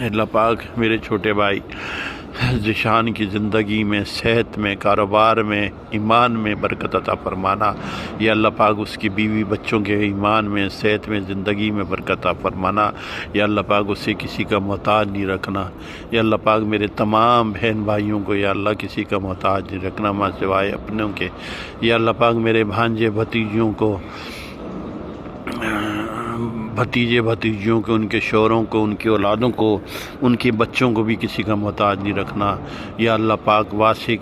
اللہ پاک میرے چھوٹے بھائی ذیشان کی زندگی میں، صحت میں، کاروبار میں، ایمان میں برکت عطا فرمانا۔ یا اللہ پاک اس کی بیوی بچوں کے ایمان میں، صحت میں، زندگی میں برکت عطا فرمانا۔ یا اللہ پاک اسے کسی کا محتاج نہیں رکھنا۔ یا اللہ پاک میرے تمام بہن بھائیوں کو یا اللہ کسی کا محتاج نہیں رکھنا ماں سوائے اپنوں کے۔ یا اللہ پاک میرے بھانجے بھتیجوں کو، بھتیجے بھتیجوں کو، ان کے شوہروں کو، ان کی اولادوں کو، ان کے بچوں کو بھی کسی کا محتاج نہیں رکھنا۔ یا اللہ پاک واسع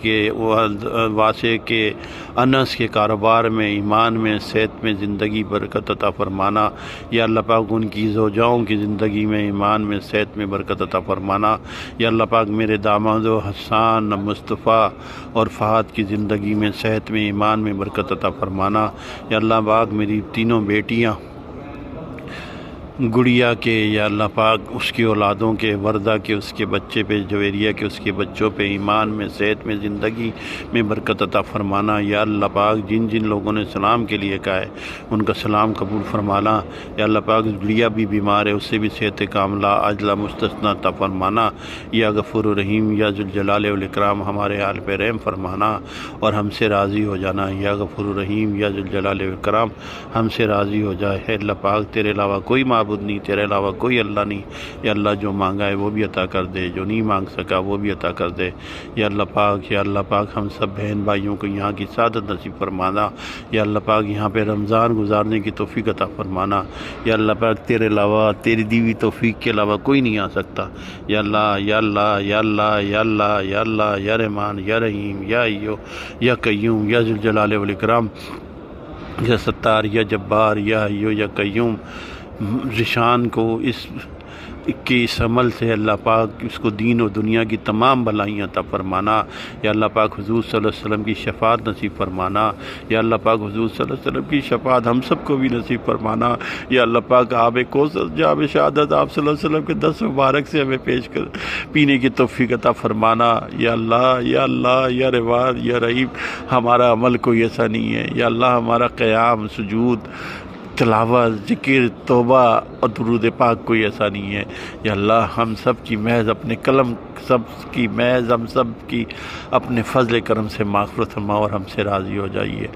کے انس کے کاروبار میں، ایمان میں، صحت میں، زندگی برکت عطا فرمانا۔ یا اللہ پاک ان کی زوجاؤں کی زندگی میں، ایمان میں، صحت میں برکت عطا فرمانا۔ یا اللہ پاک میرے دامادوں حسان، مصطفیٰ اور فہد کی زندگی میں، صحت میں، ایمان میں برکت عطا فرمانا۔ یا اللہ پاک میری تینوں بیٹیاں گڑیا کے، یا اللہ پاک اس کی اولادوں کے، وردہ کے اس کے بچے پہ، جویریہ کے اس کے بچوں پہ، ایمان میں، صحت میں، زندگی میں برکت عطا فرمانا۔ یا اللہ پاک جن جن لوگوں نے سلام کے لیے کہا ہے ان کا سلام قبول فرمانا۔ یا اللہ پاک گڑیا بھی بیمار ہے، اس سے بھی صحت کاملہ عاجلہ مستثنیٰ عطا فرمانا۔ یا غفور الرحیم یا ذوالجلال والاکرام ہمارے حال پہ رحم فرمانا اور ہم سے راضی ہو جانا۔ یا غفور الرحیم یا ذوالجلال والاکرام ہم سے راضی ہو جائے۔ اے اللہ پاک تیرے علاوہ کوئی معبود نہیں، تیرے علاوہ کوئی اللہ نہیں۔ یا اللہ جو مانگا ہے وہ بھی عطا کر دے، جو نہیں مانگ سکا وہ بھی عطا کر دے۔ یا اللہ پاک، یا اللہ پاک ہم سب بہن بھائیوں کو یہاں کی سعادت نصیب فرمانا۔ یا اللہ پاک یہاں پہ رمضان گزارنے کی توفیق عطا فرمانا۔ یا اللہ پاک تیرے علاوہ، تیری دی ہوئی توفیق کے علاوہ کوئی نہیں آ سکتا۔ یا اللہ، یا اللہ، یا اللہ، یا اللہ، یا اللہ، یا رحمان، یا رحیم، یا ایو، یا قیوم، یا ذوالجلال والاکرام، یا ستار، یا جبار، یا ایو، یا قیوم، ذیشان کو اس عمل سے اللہ پاک اس کو دین و دنیا کی تمام بلائیاں عطا فرمانا۔ یا اللہ پاک حضور صلی اللہ علیہ وسلم کی شفاعت نصیب فرمانا۔ یا اللہ پاک حضور صلی اللہ علیہ وسلم کی شفاعت ہم سب کو بھی نصیب فرمانا۔ یا اللہ پاک آب کوثر، جام شہادت آپ صلی اللہ علیہ وسلم کے دست مبارک سے ہمیں پیش کر پینے کی توفیق عطا فرمانا۔ یا اللہ، یا اللہ، یا رحمان، یا رحیم ہمارا عمل کوئی ایسا نہیں ہے۔ یا اللہ ہمارا قیام، سجود، تلاوت، ذکر، توبہ اور درود پاک کوئی ایسا نہیں ہے۔ یا اللہ ہم سب کی محض اپنے قلم، سب کی محض ہم سب کی اپنے فضل کرم سے مغفرت فرما اور ہم سے راضی ہو جائیے۔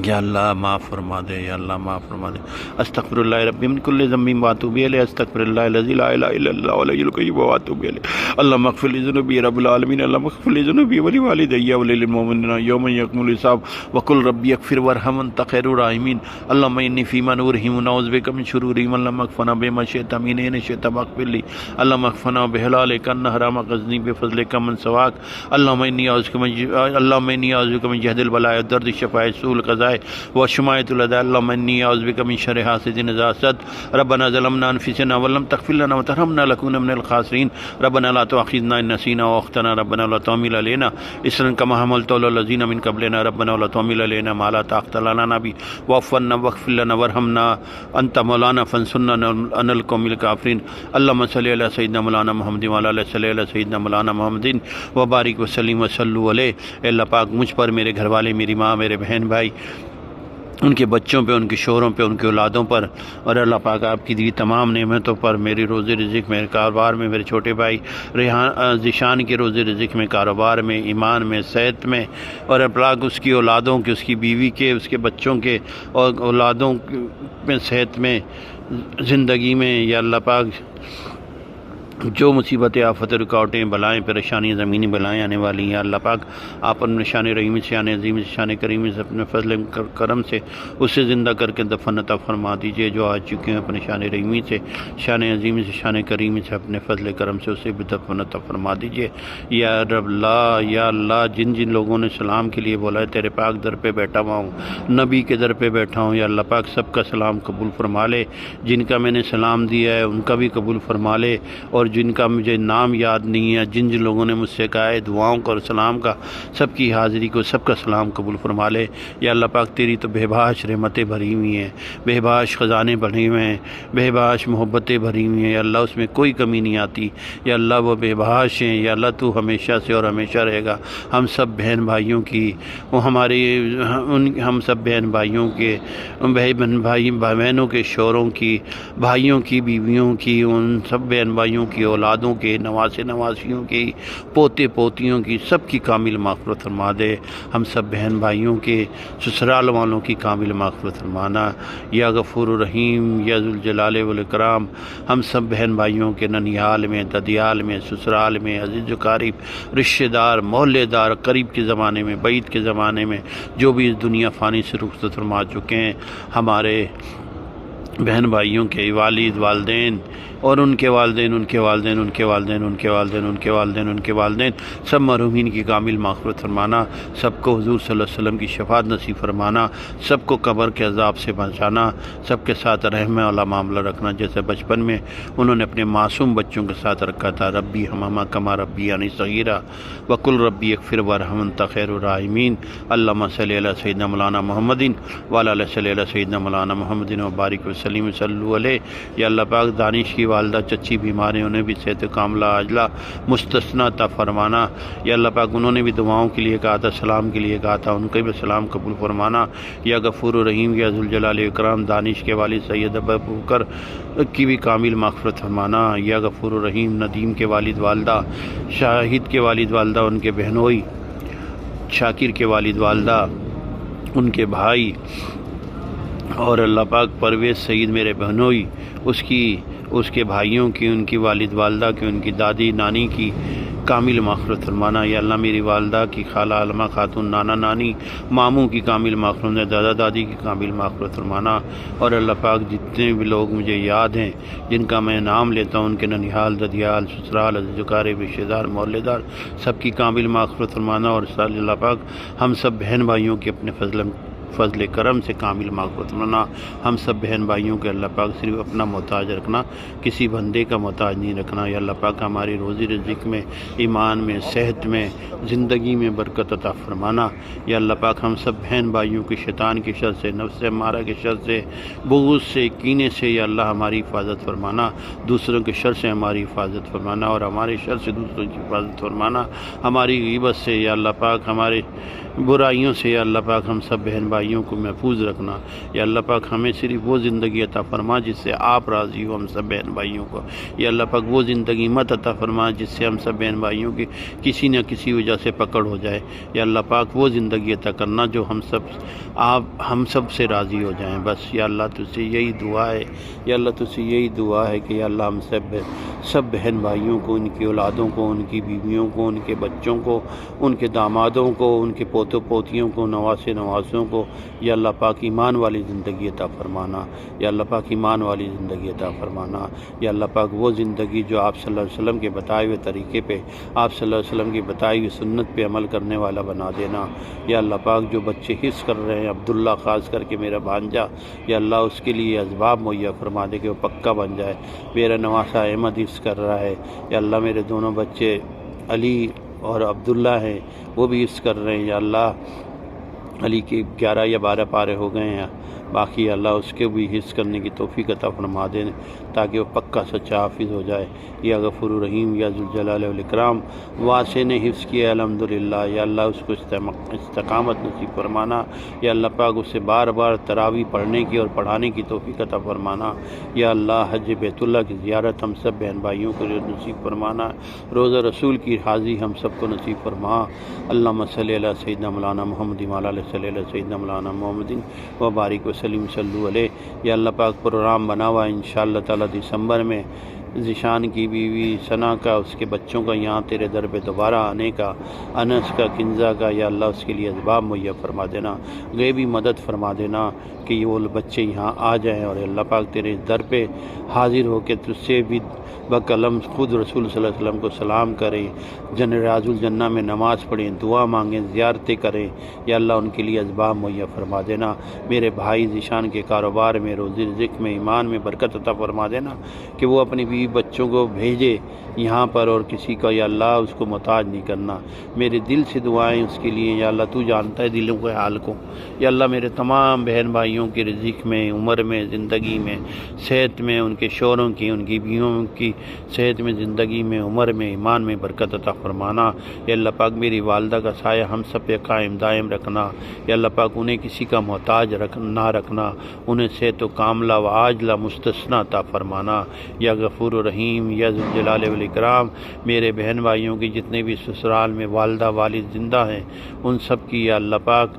یا اللہ معاف فرما دے، یا اللہ معاف فرما دے۔ استغفر اللہ ربی من کل ذنب واتوب الیہ، استغفر اللہ الذی لا الہ الا اللہ الحی القیوم واتوب الیہ۔ اللہم اغفر لی ذنوبی رب العالمین، اللہم اغفر لی ذنوبی ولوالدی وللمؤمنین یوم یقوم الحساب، وقل ربی اغفر وارحم انت خیر الراحمین۔ اللہم انی فیما نورہم ونعوذ بک من شرورہم، اللہم اکفنا بما شئت من ان شئت فاغفر لی، اللہم اکفنا بحلالک عن حرامک غزنی بفضلک من سواک، اللہم انی اعوذ بک من جہد البلاء والدرد الشفاء سوء القضاء وشماتة الأعداء، اللهم إني أعوذ بك من شر حاسد إذا حسد، ربنا ظلمنا أنفسنا ولم تغفر لنا وترحمنا لنكون من الخاسرين، ربنا لا تؤاخذنا إن نسينا وأخطأنا، ربنا لا تحمل علينا إصرا كما حملته على الذين من قبلنا، ربنا ولا تحمل علينا ما لا طاقة لنا به واعف عنا واغفر لنا وارحمنا أنت مولانا فانصرنا على القوم الكافرين، اللهم صل على سيدنا مولانا محمد وعلى آل سيدنا سيدنا مولانا محمد وبارك وسلم وصلوا عليه۔ اے اللہ پاک مجھ پر، میرے گھر والے، میری ماں، میرے بہن بھائی، ان کے بچوں پہ، ان کے شوہروں پہ، ان کے اولادوں پر، اور اللہ پاک آپ کی دی تمام نعمتوں پر، میری روزی رزق، میرے کاروبار میں، میرے چھوٹے بھائی ذیشان کے روزی رزق میں، کاروبار میں، ایمان میں، صحت میں، اور اللہ پاک اس کی اولادوں کے، اس کی بیوی کے، اس کے بچوں کے اور اولادوں میں، صحت میں، زندگی میں۔ یا اللہ پاک جو مصیبتیں، آفت، رکاوٹیں، بلائیں، پریشانیاں، زمینی بلائیں آنے والی ہیں، اللہ پاک آپ اپنے شان رحیم سے، شان عظیم سے، شان کریم سے، اپنے فضل کرم سے اسے زندہ کر کے دفن عطا فرما دیجیے۔ جو آ چکے ہیں اپنے شان رحیمی سے، شان عظیم سے، شان کریم سے، اپنے فضل کرم سے اسے بھی دفن عطا فرما دیجیے۔ یا رب اللہ، یا اللہ جن جن لوگوں نے سلام کے لیے بولا ہے، تیرے پاک در پہ بیٹھا ہوا ہوں، نبی کے در پہ بیٹھا ہوں، یا اللہ پاک سب کا سلام قبول فرما لے۔ جن کا میں نے سلام دیا ہے ان کا بھی قبول فرما لے، اور جن کا مجھے نام یاد نہیں ہے، جن جن لوگوں نے مجھ سے کہا ہے دعاؤں کا اور سلام کا، سب کی حاضری کو، سب کا سلام قبول فرما لے۔ یا اللہ پاک تیری تو بے باش رحمتیں بھری ہوئی ہیں، بے باش خزانے بھرے ہوئے ہیں، بے باش محبتیں بھری ہوئی ہیں، یا اللہ اس میں کوئی کمی نہیں آتی۔ یا اللہ وہ بے باش ہیں، یا اللہ تو ہمیشہ سے اور ہمیشہ رہے گا ہم سب بہن بھائیوں کی، وہ ہم سب بہن بھائیوں کے، بھائی بہنوں کے شوہروں کی، بھائیوں کی بیویوں کی، ان سب بہن بھائیوں کی اولادوں کے، نواسے نواسیوں کی، پوتے پوتیوں کی، سب کی کامل مغفرت فرما دے۔ ہم سب بہن بھائیوں کے سسرال والوں کی کامل مغفرت فرمانا۔ یا غفور الرحیم یا ذوالجلال والاکرام، ہم سب بہن بھائیوں کے ننیال میں، ددیال میں، سسرال میں، عزیز و قریب، رشتہ دار، محلے دار، قریب کے زمانے میں، بعید کے زمانے میں جو بھی اس دنیا فانی سے رخصت فرما چکے ہیں، ہمارے بہن بھائیوں کے والد والدین اور ان کے والدین، ان کے والدین، ان کے والدین، ان کے والدین، ان کے والدین، ان کے والدین، سب مرحومین کی کامل مغفرت فرمانا، سب کو حضور صلی اللہ علیہ وسلم کی شفاعت نصیب فرمانا، سب کو قبر کے عذاب سے بچانا، سب کے ساتھ رحم والا معاملہ رکھنا، جیسے بچپن میں انہوں نے اپنے معصوم بچوں کے ساتھ رکھا تھا۔ ربی ہمما کما ربی یعنی صغیرہ وقل ربی اغفر وارحم انت خیر الراحمین۔ اللہم صلی علی سیدنا مولانا محمد وعلی آلہ صلی علی سیدنا مولانا محمد وبارک وسلم صلو علیہ۔ یا اللہ پاک دانش کی والدہ چچی بیمار ہیں، انہیں بھی صحت کاملہ عاجلہ مستثنیٰ عطا فرمانا۔ یا اللہ پاک انہوں نے بھی دعاؤں کے لیے کہا تھا، سلام کے لیے کہا تھا، ان کے بھی سلام قبول فرمانا۔ یا غفور الرحیم یا ذوالجلال والاکرام دانش کے والد سید ابوبکر کی بھی کامل مغفرت فرمانا۔ یا غفور الرحیم ندیم کے والد والدہ، شاہد کے والد والدہ، ان کے بہنوئی، شاکر کے والد والدہ، ان کے بھائی، اور اللہ پاک پرویز سعید میرے بہنوئی، اس کے بھائیوں کی، ان کی والد والدہ کی، ان کی دادی نانی کی کامل مغفرت فرمانا۔ یا اللہ میری والدہ کی، خالہ علمہ خاتون، نانا نانی، ماموں کی کامل مغفرت، دادا دادی کی کامل مغفرت فرمانا۔ اور اللہ پاک جتنے بھی لوگ مجھے یاد ہیں جن کا میں نام لیتا ہوں، ان کے ننیال، ددیال، سسرال، عزیز و قریب، رشتہ دار، محلے دار، سب کی کامل مغفرت فرمانا۔ اور اللہ پاک ہم سب بہن بھائیوں کے اپنے فضل کرم سے کامل مغفرت فرمانا۔ ہم سب بہن بھائیوں کے اللہ پاک صرف اپنا محتاج رکھنا، کسی بندے کا محتاج نہیں رکھنا۔ یا اللہ پاک ہماری روزی رزق میں، ایمان میں، صحت میں، زندگی میں برکت عطا فرمانا۔ یا اللہ پاک ہم سب بہن بھائیوں کی شیطان کی شر سے، نفس امارہ کی شر سے، بغض سے، کینے سے یا اللہ ہماری حفاظت فرمانا، دوسروں کے شر سے ہماری حفاظت فرمانا، اور ہمارے شر سے دوسروں کی حفاظت فرمانا، ہماری غیبت سے یا اللہ پاک، ہمارے برائیوں سے یا اللہ پاک ہم سب بہن بھائیوں کو محفوظ رکھنا۔ یا اللہ پاک ہمیں صرف وہ زندگی عطا فرما جس سے آپ راضی ہو ہم سب بہن بھائیوں کو۔ یا اللہ پاک وہ زندگی مت عطا فرما جس سے ہم سب بہن بھائیوں کی کسی نہ کسی وجہ سے پکڑ ہو جائے۔ یا اللہ پاک وہ زندگی عطا کرنا جو ہم سب سے راضی ہو جائیں بس۔ یا اللہ تجھ سے یہی دعا ہے، یا اللہ تجھ سے یہی دعا ہے کہ یا اللہ ہم سب بہن بھائیوں کو، ان کی اولادوں کو، ان کی بیویوں کو، ان کے بچوں کو، ان کے دامادوں کو، ان کے پوتوں پوتیوں کو، نواسے نواسوں کو یا اللہ پاک ایمان والی زندگی عطا فرمانا۔ یا اللہ پاک ایمان والی زندگی عطا فرمانا۔ یا اللہ پاک وہ زندگی جو آپ صلی اللہ علیہ وسلم کے بتائے ہوئے طریقے پہ، آپ صلی اللہ علیہ وسلم کی بتائی ہوئی سنت پہ عمل کرنے والا بنا دینا۔ یا اللہ پاک جو بچے حفظ کر رہے ہیں، عبداللہ خاص کر کے میرا بھانجا، یا اللہ اس کے لیے اسباب مہیا فرما دے کہ وہ پکا بن جائے۔ میرا نواسا احمد حفظ کر رہا ہے، یا اللہ میرے دونوں بچے علی اور عبداللہ ہیں، وہ بھی حفظ کر رہے ہیں۔ یا اللہ علی کے 11 یا 12 پارے ہو گئے ہیں، باقی اللہ اس کے بھی حفظ کرنے کی توفیق عطا فرما دیں تاکہ وہ پکا سچا حافظ ہو جائے۔ یا غفور الرحیم یا ذوالجلال والاکرام واسع نے حفظ کیا الحمدللہ، یا اللہ اس کو استقامت نصیب فرمانا۔ یا اللہ پاک اسے بار بار تراویح پڑھنے کی اور پڑھانے کی توفیق عطا فرمانا۔ یا اللہ حج بیت اللہ کی زیارت ہم سب بہن بھائیوں کو نصیب فرمانا، روزہ رسول کی حاضری ہم سب کو نصیب فرما۔ اللہم صلی علی سیدنا مولانا محمد وعلی آلہ صلی علی سیدنا مولانا محمد وبارک وسلم صلو علیہ۔ یا اللہ پاک پروگرام بنا ہوا ہے انشاءاللہ تعالی دسمبر میں ذیشان کی بیوی ثنا کا، اس کے بچوں کا یہاں تیرے در پہ دوبارہ آنے کا، انس کا، کنزا کا، یا اللہ اس کے لیے اسباب مہیا فرما دینا، غیبی مدد فرما دینا کہ وہ بچے یہاں آ جائیں، اور اللہ پاک تیرے در پہ حاضر ہو کے تجھ سے بھی بقلم خود رسول صلی اللہ علیہ وسلم کو سلام کریں، ریاض الجنہ میں نماز پڑھیں، دعا مانگیں، زیارتیں کریں۔ یا اللہ ان کے لیے اسباب مہیا فرما دینا۔ میرے بھائی ذیشان کے کاروبار میں، روزی رزق میں، ایمان میں برکت عطا فرما دینا کہ وہ اپنی غریب بچوں کو بھیجے یہاں پر اور کسی کا یا اللہ اس کو محتاج نہیں کرنا۔ میرے دل سے دعائیں اس کے لیے یا اللہ تو جانتا ہے دلوں کے حال کو۔ یا اللہ میرے تمام بہن بھائیوں کی رزق میں، عمر میں، زندگی میں، صحت میں، ان کے شوہروں کی، ان کی بیویوں کی صحت میں، زندگی میں، عمر میں، ایمان میں برکت عطا فرمانا۔ یا اللہ پاک میری والدہ کا سایہ ہم سب پہ قائم دائم رکھنا۔ یا اللہ پاک انہیں کسی کا محتاج نہ رکھنا، انہیں صحت و کاملہ و عاجلہ مستثنیٰ عطا فرمانا۔ یا غفور و رحیم یا ذوالجلال والاکرام، میرے بہن بھائیوں کی جتنے بھی سسرال میں والدہ والد زندہ ہیں ان سب کی یا اللہ پاک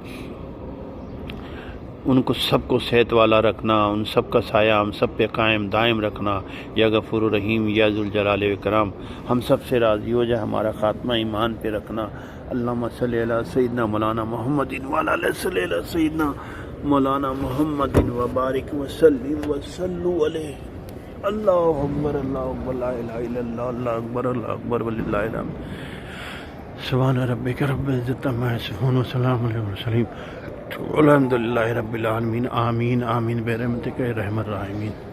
ان کو سب کو صحت والا رکھنا، ان سب کا سایہ ہم سب پہ قائم دائم رکھنا۔ یا غفور و رحیم یا ذوالجلال والاکرام، ہم سب سے راضی ہو جائے، ہمارا خاتمہ ایمان پہ رکھنا۔ اللہم صلی علی سیدنا مولانا محمد وعلی آلہ صلی علی سیدنا مولانا محمد وبارک وسلم وصلوا علیہ۔ اللہ اکبر لا الہ الا اللہ، اللہ اکبر وللہ الحمد۔ سبحان ربک رب العزت عما یصفون وسلام علی المرسلین، الحمد للہ رب العالمین۔ آمین آمین برحمتک یا ارحم الراحمین۔